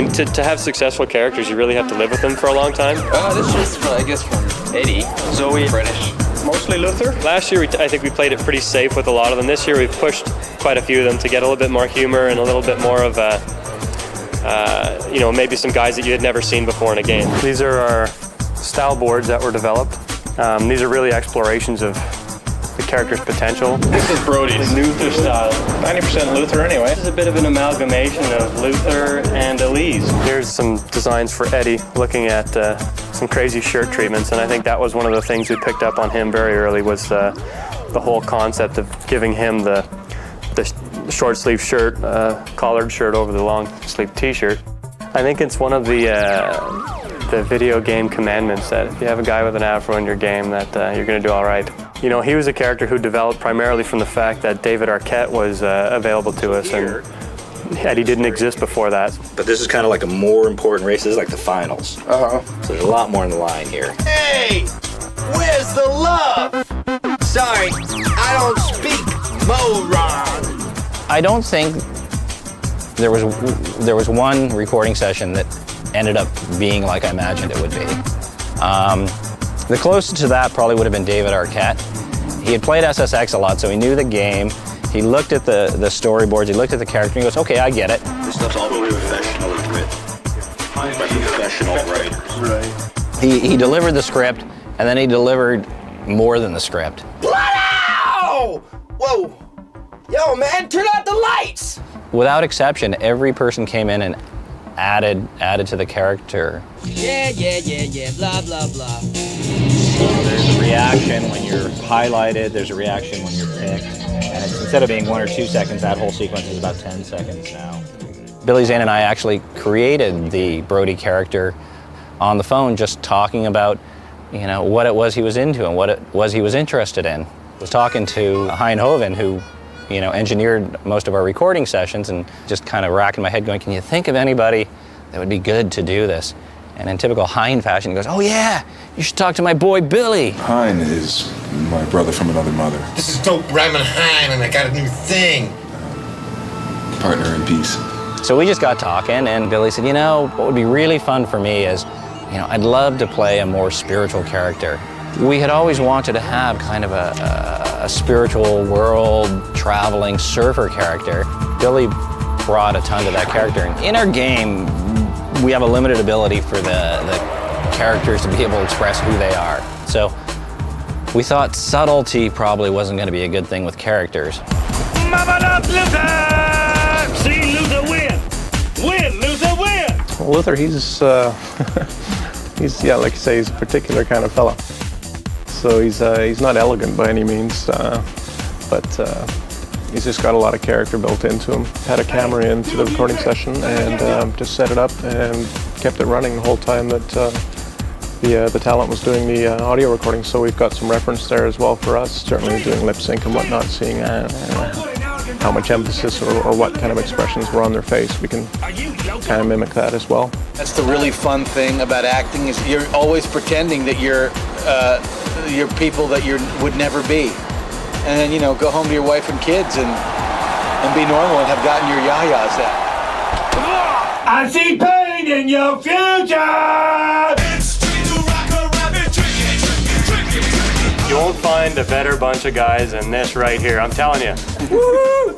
mean, to have successful characters, you really have to live with them for a long time. This is, I guess, from Eddie. Zoe, British. Mostly Luther. Last year, I think we played it pretty safe with a lot of them. This year, we've pushed quite a few of them to get a little bit more humor and a little bit more of you know, maybe some guys that you had never seen before in a game. These are our style boards that were developed. These are really explorations of the character's potential. This is Brody's Luther style. 90% Luther anyway. This is a bit of an amalgamation of Luther and Elise. Here's some designs for Eddie, looking at some crazy shirt treatments, and I think that was one of the things we picked up on him very early, was the whole concept of giving him the short sleeve shirt, collared shirt over the long sleeve t-shirt. I think it's one of the video game commandments that if you have a guy with an afro in your game, that you're going to do all right. You know, he was a character who developed primarily from the fact that David Arquette was available to us, and Eddie didn't exist before that. But this is kind of like a more important race. This is like the finals. So there's a lot more in the line here. Hey, where's the love? Sorry, I don't speak Moron. I don't think there was one recording session that ended up being like I imagined it would be. The closest to that probably would have been David Arquette. He had played SSX a lot, so he knew the game. He looked at the storyboards, he looked at the character, and he goes, okay, I get it. This stuff's all professionally written by professional writers. Right. He delivered the script, and then he delivered more than the script. Wow! Whoa! Yo, man, turn out the lights! Without exception, every person came in and added to the character. Yeah, blah, blah, blah. There's a reaction when you're highlighted, there's a reaction when you're picked, and instead of being 1 or 2 seconds, that whole sequence is about 10 seconds now. Billy Zane and I actually created the Brody character on the phone, just talking about, you know, what it was he was into and what it was he was interested in. I was talking to Hein Hoven, who, you know, engineered most of our recording sessions, and just kind of racking my head going, can you think of anybody that would be good to do this? And in typical Hein fashion, he goes, oh yeah, you should talk to my boy Billy. Hein is my brother from another mother. This is Dope Raymond Hein, and I got a new thing. Partner in peace. So we just got talking, and Billy said, you know, what would be really fun for me is, you know, I'd love to play a more spiritual character. We had always wanted to have kind of a spiritual world traveling surfer character. Billy brought a ton to that character. In our game, we have a limited ability for the characters to be able to express who they are. So we thought subtlety probably wasn't going to be a good thing with characters. See Luther win! Win, Luther, win! Luther, he's yeah, like you say, he's a particular kind of fella. So he's not elegant by any means, but he's just got a lot of character built into him. Had a camera into the recording session and just set it up and kept it running the whole time that the talent was doing the audio recording. So we've got some reference there as well for us, certainly doing lip sync and whatnot, seeing how much emphasis or what kind of expressions were on their face. We can kind of mimic that as well. That's the really fun thing about acting, is you're always pretending that you're people that you would never be. And then, you know, go home to your wife and kids and be normal and have gotten your yayas out. I see pain in your future! You won't find a better bunch of guys than this right here, I'm telling you. Woo!